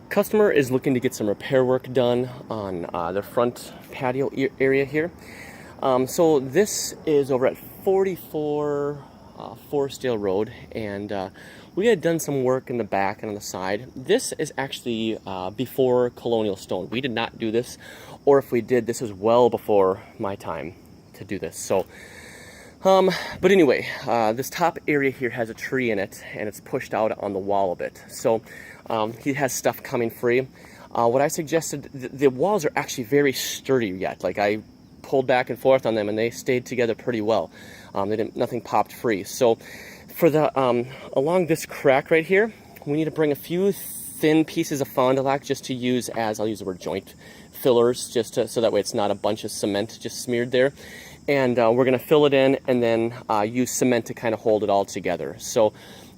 Customer is looking to get some repair work done on the front patio area here. So this is over at 44 Forestdale Road, and we had done some work in the back and on the side. This is actually before Colonial Stone. We did not do this, or if we did, this is well before my time to do this. So, but anyway, this top area here has a tree in it, and it's pushed out on the wall a bit. So he has stuff coming free. What I suggested, the walls are actually very sturdy yet. Like, I pulled back and forth on them, and they stayed together pretty well. Nothing popped free. So for the along this crack right here, we need to bring a few thin pieces of Fond du Lac just to use as, I'll use the word joint fillers, just to, so that way it's not a bunch of cement just smeared there. And we're going to fill it in and then use cement to kind of hold it all together. So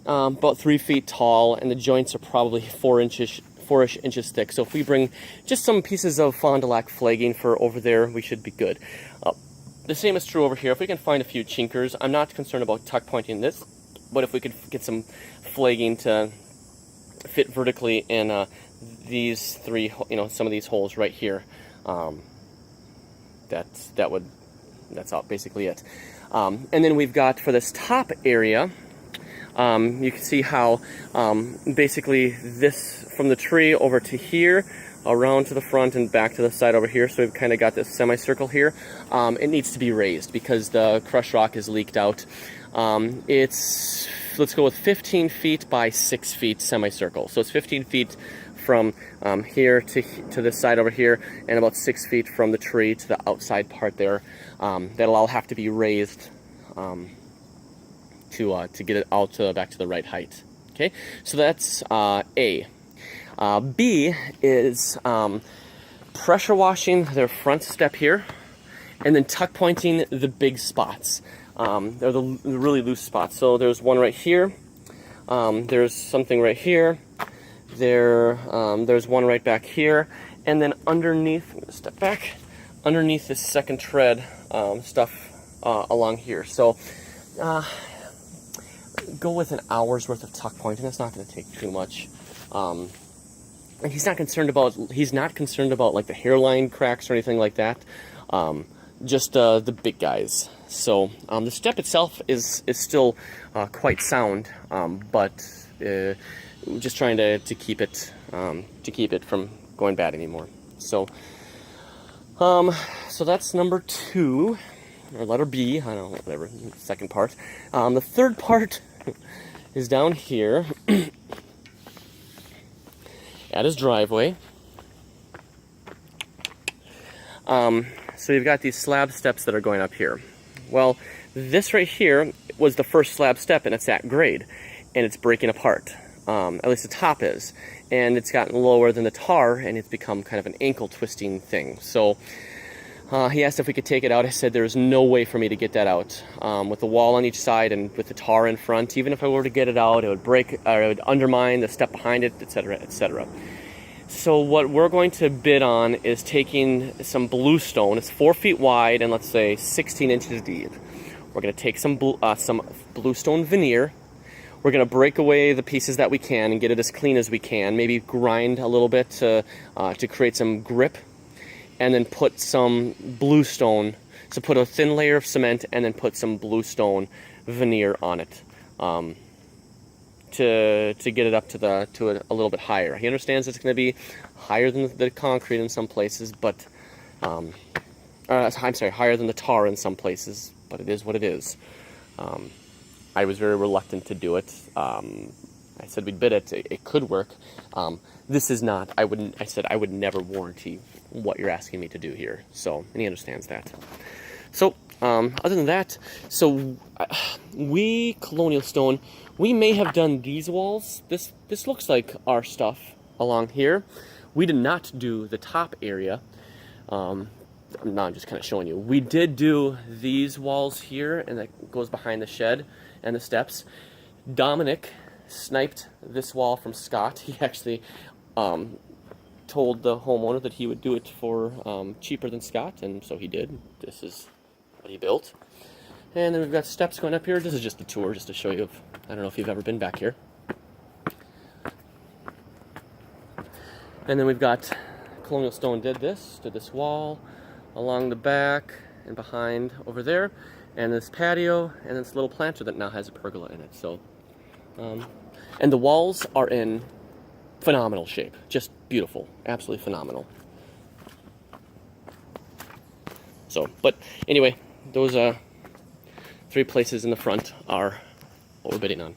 about 3 feet tall, and the joints are probably 4-ish inches thick. So if we bring just some pieces of Fond du Lac flagging for over there, we should be good. The same is true over here. If we can find a few chinkers, I'm not concerned about tuck pointing this, but if we could get some flagging to fit vertically in these three, some of these holes right here, that's basically it. And then we've got, for this top area, you can see how basically this, from the tree over to here, around to the front and back to the side over here, so we've kind of got this semicircle here. It needs to be raised because the crushed rock is leaked out. Let's go with 15 feet by 6 feet semicircle. So it's 15 feet from here to this side over here, and about 6 feet from the tree to the outside part there. That'll all have to be raised to get it all back to the right height. Okay, so that's A. B is pressure washing their front step here, and then tuck pointing the big spots. They're the really loose spots. So there's one right here. There's something right here. There's one right back here, and then underneath. I'm gonna step back. Underneath this second tread, stuff along here. So go with an hour's worth of tuck pointing. It's not going to take too much. And he's not concerned about like the hairline cracks or anything like that. Just the big guys. So the step itself is still quite sound, but just trying to keep it from going bad anymore. So so that's number 2, or letter B. I don't know, whatever. Second part. The third part is down here at his driveway. So you've got these slab steps that are going up here. Well, this right here was the first slab step, and it's at grade, and it's breaking apart. At least the top is, and it's gotten lower than the tar, and it's become kind of an ankle twisting thing. So he asked if we could take it out. I said there's no way for me to get that out. With the wall on each side and with the tar in front, even if I were to get it out, it would break, or it would undermine the step behind it, etc., etc. So what we're going to bid on is taking some bluestone. It's 4 feet wide and, let's say, 16 inches deep. We're going to take some bluestone veneer. We're going to break away the pieces that we can and get it as clean as we can. Maybe grind a little bit to create some grip, and then put some bluestone. So put a thin layer of cement and then put some bluestone veneer on it to get it up to a little bit higher. He understands it's going to be higher than the concrete in some places, but I'm sorry, higher than the tar in some places, but it is what it is. I was very reluctant to do it. I said we'd bid it. It could work. This is not. I said I would never warranty what you're asking me to do here. So, and he understands that. So, other than that, so we, Colonial Stone, we may have done these walls. This looks like our stuff along here. We did not do the top area. No, I'm just kind of showing you. We did do these walls here, and that goes behind the shed and the steps. Dominic sniped this wall from Scott. He actually told the homeowner that he would do it for cheaper than Scott, and so he did. This is what he built. And then we've got steps going up here. This is just a tour, just to show you. I don't know if you've ever been back here. And then we've got Colonial Stone did this wall along the back and behind over there, and this patio, and this little planter that now has a pergola in it. So, and the walls are in phenomenal shape, just beautiful, absolutely phenomenal. So, but anyway, those 3 places in the front are what we're bidding on.